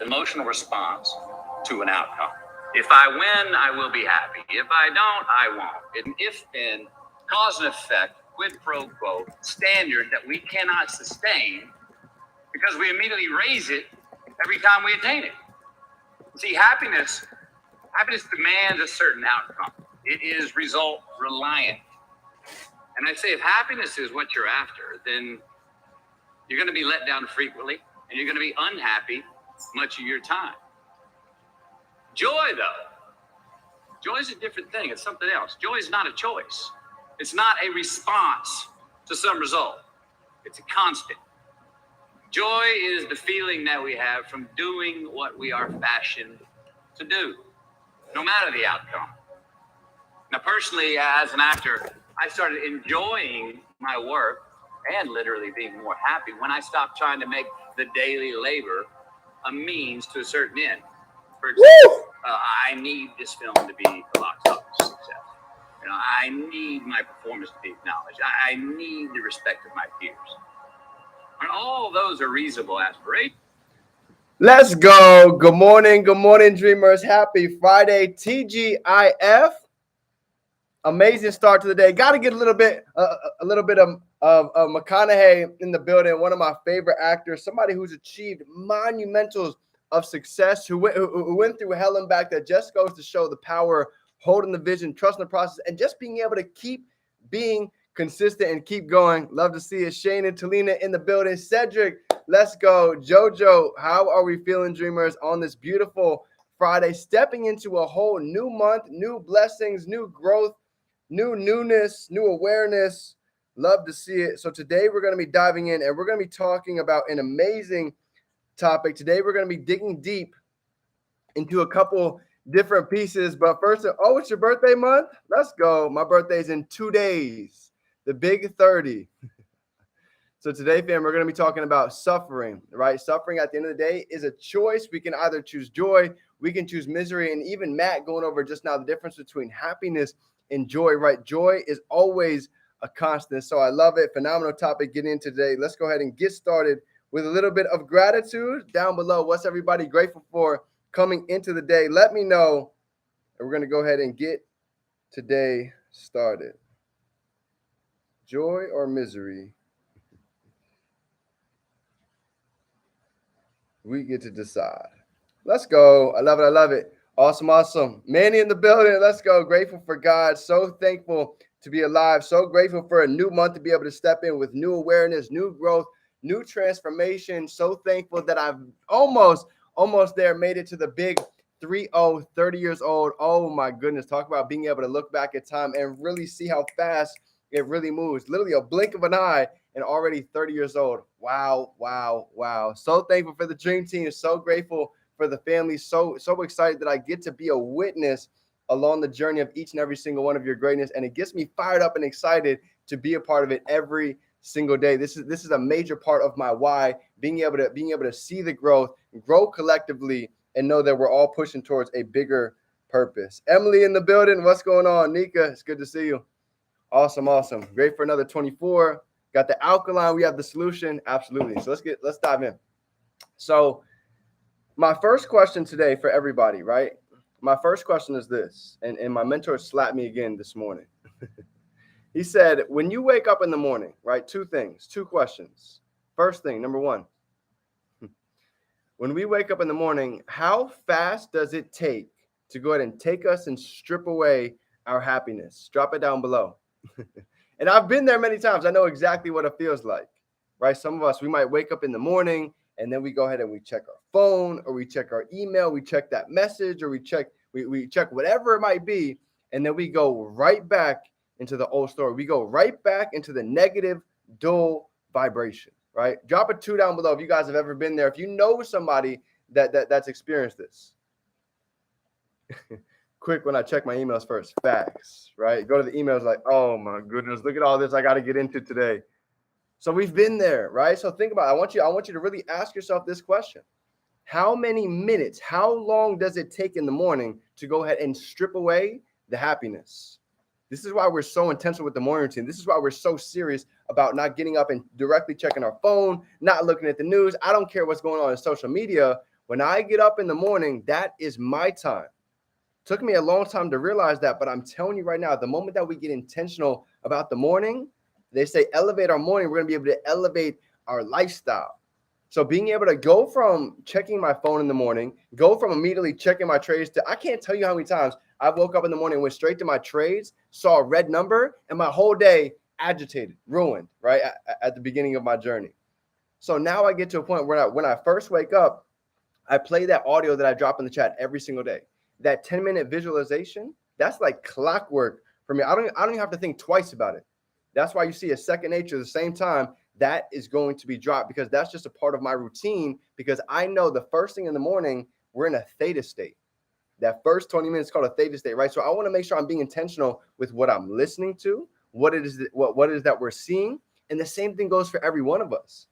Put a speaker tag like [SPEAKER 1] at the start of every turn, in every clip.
[SPEAKER 1] Emotional response to an outcome. If I win, I will be happy. If I don't, I won't. An if then, cause and effect, quid pro quo, standard that we cannot sustain because we immediately raise it every time we attain it. See, happiness demands a certain outcome. It is result reliant. And I say if happiness is what you're after, then you're going to be let down frequently and you're going to be unhappy much of your time. Joy, though, joy is a different thing. It's something else. Joy is not a choice. It's not a response to some result. It's a constant. Joy is the feeling that we have from doing what we are fashioned to do, no matter the outcome. Now, personally, as an actor, I started enjoying my work and literally being more happy when I stopped trying to make the daily labor a means to a certain end. For example, I need this film to be a box office success. I need my performance to be acknowledged. I need the respect of my peers. And all those are reasonable aspirations.
[SPEAKER 2] Let's go. Good morning, dreamers. Happy Friday, TGIF. Amazing start to the day. Got to get a little bit of McConaughey in the building. One of my favorite actors, somebody who's achieved monumentals of success, who went through hell and back. That just goes to show the power, holding the vision, trusting the process, and just being able to keep being consistent and keep going. Love to see it. Shane and Talina in the building. Cedric, let's go. Jojo, how are we feeling, dreamers, on this beautiful Friday? Stepping into a whole new month, new blessings, new growth, new newness, new awareness. Love to see it. So today we're going to be diving in and we're going to be talking about an amazing topic. Today we're going to be digging deep into a couple different pieces. But first, it's your birthday month? Let's go. My birthday's in 2 days, the big 30. So today, fam, we're going to be talking about suffering, right? Suffering at the end of the day is a choice. We can either choose joy, we can choose misery, and even Matt going over just now the difference between happiness and joy, right? Joy is always a constant. So I love it. Phenomenal topic getting into today. Let's go ahead and get started with a little bit of gratitude down below. What's everybody grateful for coming into the day? Let me know. And we're going to go ahead and get today started. Joy or misery? We get to decide. Let's go. I love it. I love it. Awesome. Manny in the building. Let's go. Grateful for God. So thankful to be alive. So grateful for a new month to be able to step in with new awareness, new growth, new transformation. So thankful that I've almost there, made it to the big 30 years old. Oh my goodness. Talk about being able to look back at time and really see how fast it really moves. Literally a blink of an eye and already 30 years old. Wow. So thankful for the dream team. So grateful for the family. So excited that I get to be a witness along the journey of each and every single one of your greatness. And it gets me fired up and excited to be a part of it every single day. This is a major part of my why, being able to see the growth, grow collectively, and know that we're all pushing towards a bigger purpose. Emily in the building. What's going on? Nika, it's good to see you. Awesome. Great for another 24. Got the alkaline. We have the solution. Absolutely. So let's dive in. So my first question today for everybody, right? My first question is this, and my mentor slapped me again this morning. He said, when you wake up in the morning, right? Two questions. First thing, number one, when we wake up in the morning, how fast does it take to go ahead and take us and strip away our happiness? Drop it down below. And I've been there many times. I know exactly what it feels like, right? Some of us, we might wake up in the morning and then we go ahead and we check our phone or we check our email, we check that message or we check whatever it might be. And then we go right back into the old story. We go right back into the negative, dull vibration, right? Drop a 2 down below if you guys have ever been there. If you know somebody that's experienced this. Quick when I check my emails first. Facts, right? Go to the emails like, oh my goodness, look at all this I got to get into today. So we've been there, right? So think about it. I want you to really ask yourself this question. How many minutes, how long does it take in the morning to go ahead and strip away the happiness? This is why we're so intentional with the morning routine. This is why we're so serious about not getting up and directly checking our phone, not looking at the news. I don't care what's going on in social media. When I get up in the morning, that is my time. Took me a long time to realize that, but I'm telling you right now, the moment that we get intentional about the morning, they say elevate our morning, we're going to be able to elevate our lifestyle. So being able to go from checking my phone in the morning, go from immediately checking my trades to, I can't tell you how many times I woke up in the morning, went straight to my trades, saw a red number, and my whole day agitated, ruined, right, at the beginning of my journey. So now I get to a point where when I first wake up, I play that audio that I drop in the chat every single day. That 10-minute visualization, that's like clockwork for me. I don't even have to think twice about it. That's why you see a second nature at the same time. That is going to be dropped because that's just a part of my routine, because I know the first thing in the morning, we're in a theta state. That first 20 minutes is called a theta state, right? So I want to make sure I'm being intentional with what I'm listening to, what it is that we're seeing. And the same thing goes for every one of us.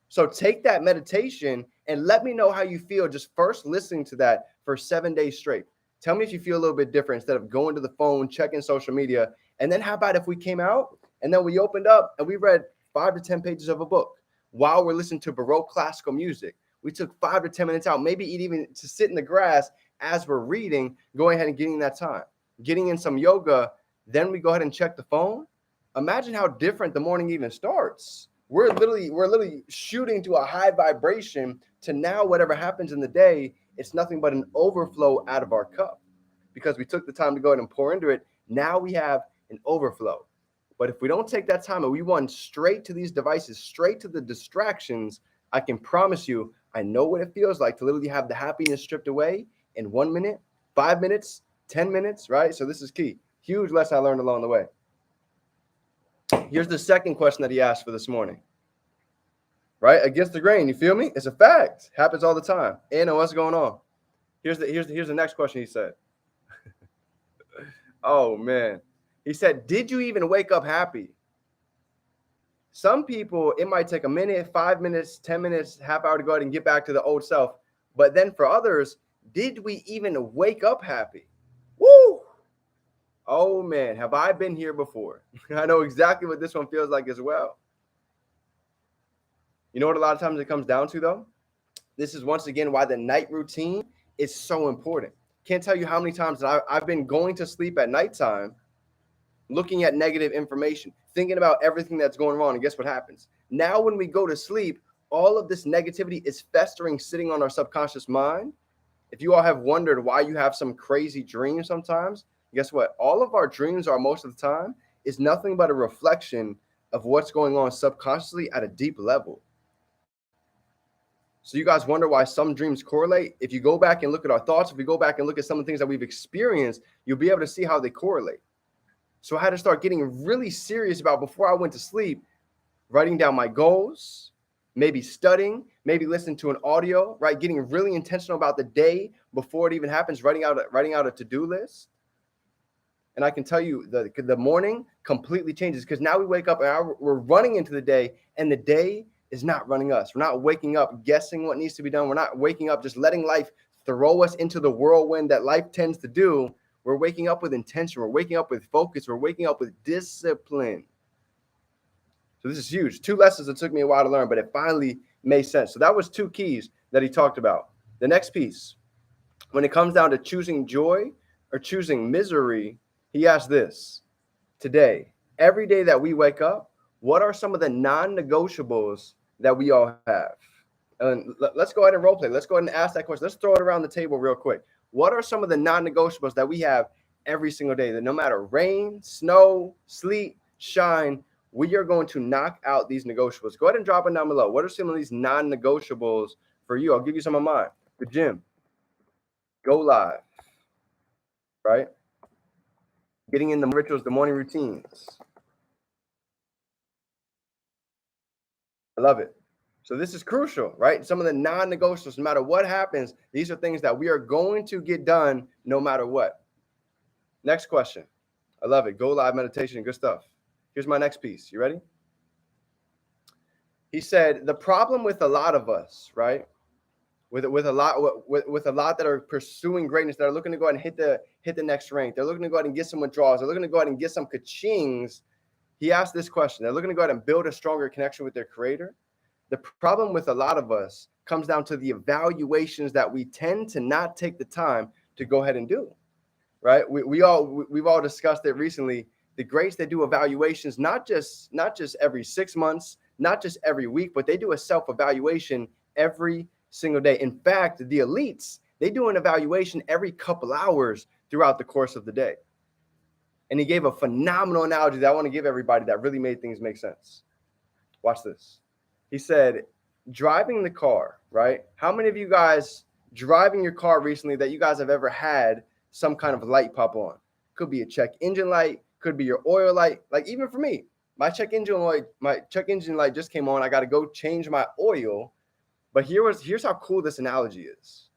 [SPEAKER 2] So take that meditation and let me know how you feel just first listening to that for 7 days straight. Tell me if you feel a little bit different instead of going to the phone, checking social media. And then how about if we came out and then we opened up and we read 5 to 10 pages of a book while we're listening to Baroque classical music. We took 5 to 10 minutes out, maybe even to sit in the grass as we're reading, going ahead and getting that time, getting in some yoga. Then we go ahead and check the phone. Imagine how different the morning even starts. We're literally shooting to a high vibration to now whatever happens in the day, it's nothing but an overflow out of our cup because we took the time to go ahead and pour into it. Now we have an overflow. But if we don't take that time and we run straight to these devices, straight to the distractions, I can promise you, I know what it feels like to literally have the happiness stripped away in 1 minute, 5 minutes, 10 minutes, right? So this is key. Huge lesson I learned along the way. Here's the second question that he asked for this morning. Right? Against the grain, you feel me? It's a fact. Happens all the time. Anna, what's going on? Here's the next question he said. Oh man. He said, did you even wake up happy? Some people, it might take a minute, 5 minutes, 10 minutes, half hour to go ahead and get back to the old self. But then for others, did we even wake up happy? Woo! Oh man, have I been here before? I know exactly what this one feels like as well. You know what a lot of times it comes down to though? This is once again why the night routine is so important. Can't tell you how many times that I've been going to sleep at nighttime, looking at negative information, thinking about everything that's going wrong. And guess what happens? Now, when we go to sleep, all of this negativity is festering, sitting on our subconscious mind. If you all have wondered why you have some crazy dreams sometimes, guess what? All of our dreams are most of the time is nothing but a reflection of what's going on subconsciously at a deep level. So you guys wonder why some dreams correlate? If you go back and look at our thoughts, if we go back and look at some of the things that we've experienced, you'll be able to see how they correlate. So I had to start getting really serious about, before I went to sleep, writing down my goals, maybe studying, maybe listening to an audio, right? Getting really intentional about the day before it even happens, writing out a to-do list. And I can tell you the morning completely changes because now we wake up and we're running into the day, and the day is not running us. We're not waking up guessing what needs to be done. We're not waking up just letting life throw us into the whirlwind that life tends to do. We're waking up with intention. We're waking up with focus. We're waking up with discipline. So this is huge. 2 lessons that took me a while to learn, but it finally made sense. So that was 2 keys that he talked about. The next piece, when it comes down to choosing joy or choosing misery, he asked this: today, every day that we wake up, what are some of the non-negotiables that we all have? And let's go ahead and role play. Let's go ahead and ask that question. Let's throw it around the table real quick. What are some of the non-negotiables that we have every single day, that no matter rain, snow, sleet, shine, we are going to knock out these negotiables? Go ahead and drop it down below. What are some of these non-negotiables for you? I'll give you some of mine. The gym, go live, right? Getting in the rituals, the morning routines. I love it. So this is crucial, right? Some of the non-negotiables, no matter what happens, these are things that we are going to get done no matter what. Next question. I love it. Go live meditation, good stuff. Here's my next piece. You ready? He said, the problem with a lot of us, right? with a lot that are pursuing greatness, that are looking to go ahead and hit the next rank. They're looking to go ahead and get some withdrawals. They're looking to go ahead and get some ka-chings. He asked this question. They're looking to go ahead and build a stronger connection with their creator. The problem with a lot of us comes down to the evaluations that we tend to not take the time to go ahead and do, right? We've all discussed it recently. The greats, they do evaluations, not just every 6 months, not just every week, but they do a self-evaluation every single day. In fact, the elites, they do an evaluation every couple hours throughout the course of the day. And he gave a phenomenal analogy that I want to give everybody that really made things make sense. Watch this. He said, driving the car, right? How many of you guys driving your car recently that you guys have ever had some kind of light pop on? Could be a check engine light, could be your oil light. Like even for me, my check engine light just came on. I got to go change my oil. But here's how cool this analogy is.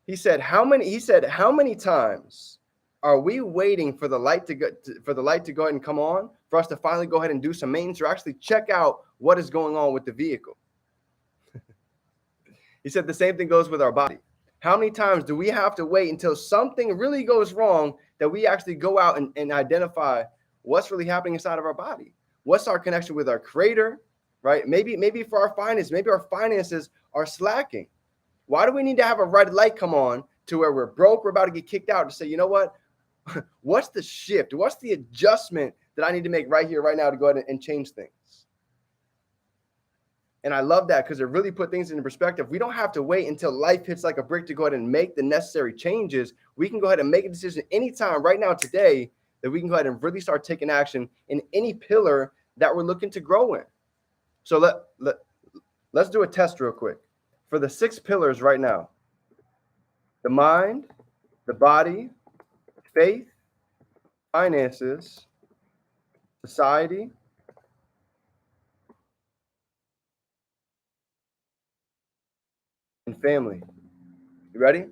[SPEAKER 2] He said, how many times are we waiting for the light to go ahead and come on for us to finally go ahead and do some maintenance or actually check out what is going on with the vehicle? He said the same thing goes with our body. How many times do we have to wait until something really goes wrong that we actually go out and identify what's really happening inside of our body? What's our connection with our creator, right? Maybe for our finances, maybe our finances are slacking. Why do we need to have a red light come on to where we're broke, we're about to get kicked out, to say, you know what? What's the shift? What's the adjustment that I need to make right here, right now to go ahead and change things? And I love that because it really put things into perspective. We don't have to wait until life hits like a brick to go ahead and make the necessary changes. We can go ahead and make a decision anytime, right now, today, that we can go ahead and really start taking action in any pillar that we're looking to grow in. So let's do a test real quick. For the 6 pillars right now: the mind, the body, faith, finances, society, and family. You ready?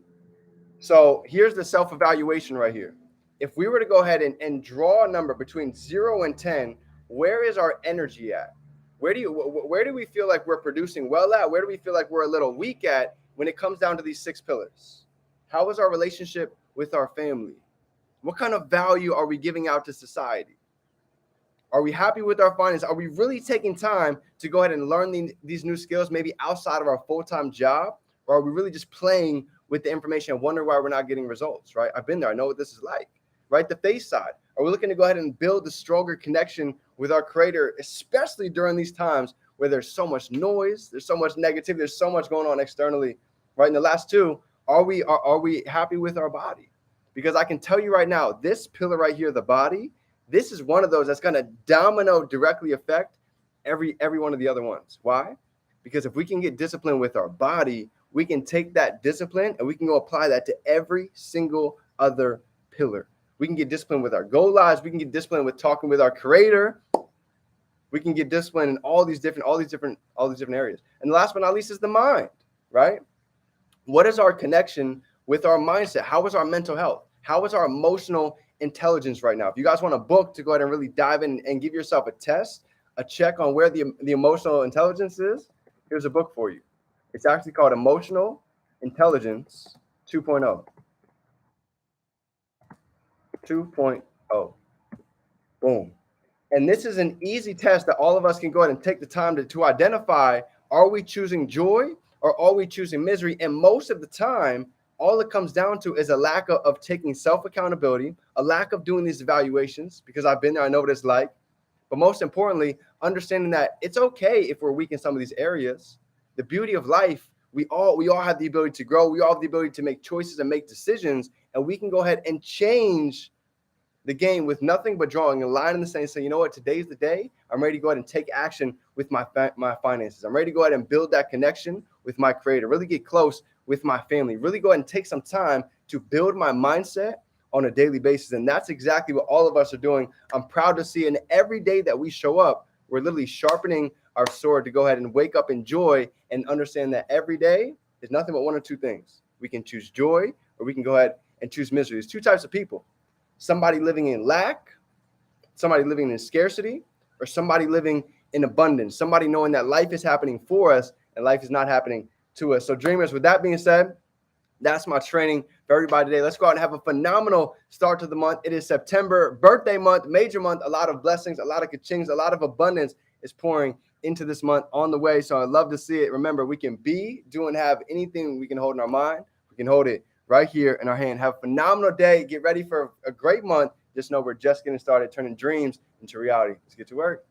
[SPEAKER 2] So here's the self-evaluation right here. If we were to go ahead and draw a number between 0 and 10, where is our energy at? Where do we feel like we're producing well at? Where do we feel like we're a little weak at when it comes down to these 6 pillars? How is our relationship with our family? What kind of value are we giving out to society? Are we happy with our finances? Are we really taking time to go ahead and learn these new skills, maybe outside of our full-time job? Or are we really just playing with the information and wonder why we're not getting results, right? I've been there. I know what this is like, right? The faith side. Are we looking to go ahead and build a stronger connection with our creator, especially during these times where there's so much noise, there's so much negativity, there's so much going on externally, right? And the last 2, are we happy with our body? Because I can tell you right now, this pillar right here, the body, this is one of those that's going to domino directly affect every one of the other ones. Why? Because if we can get disciplined with our body, we can take that discipline and we can go apply that to every single other pillar. We can get disciplined with our goal lives. We can get disciplined with talking with our creator. We can get disciplined in all these different areas. And last but not least is the mind, right? What is our connection with our mindset? How is our mental health? How is our emotional intelligence right now? If you guys want a book to go ahead and really dive in and give yourself a test, a check on where the emotional intelligence is, here's a book for you. It's actually called Emotional Intelligence 2.0. 2.0. Boom. And this is an easy test that all of us can go ahead and take the time to identify, are we choosing joy or are we choosing misery? And most of the time, all it comes down to is a lack of taking self-accountability, a lack of doing these evaluations, because I've been there, I know what it's like. But most importantly, understanding that it's okay if we're weak in some of these areas. The beauty of life, we all have the ability to grow. We all have the ability to make choices and make decisions, and we can go ahead and change the game with nothing but drawing a line in the sand and say, you know what, today's the day. I'm ready to go ahead and take action with my finances. I'm ready to go ahead and build that connection with my creator, really get close with my family, really go ahead and take some time to build my mindset on a daily basis. And that's exactly what all of us are doing. I'm proud to see, and every day that we show up, we're literally sharpening our sword to go ahead and wake up in joy and understand that every day is nothing but one or two things. We can choose joy or we can go ahead and choose misery. There's 2 types of people: somebody living in lack, somebody living in scarcity, or somebody living in abundance, somebody knowing that life is happening for us and life is not happening to us. So dreamers, with that being said, that's my training for everybody today. Let's go out and have a phenomenal start to the month. It is September, birthday month, major month. A lot of blessings, a lot of ka-chings, a lot of abundance is pouring into this month on the way. So I'd love to see it. Remember, we can be, do, and have anything we can hold in our mind. We can hold it right here in our hand. Have a phenomenal day. Get ready for a great month. Just know we're just getting started, turning dreams into reality. Let's get to work.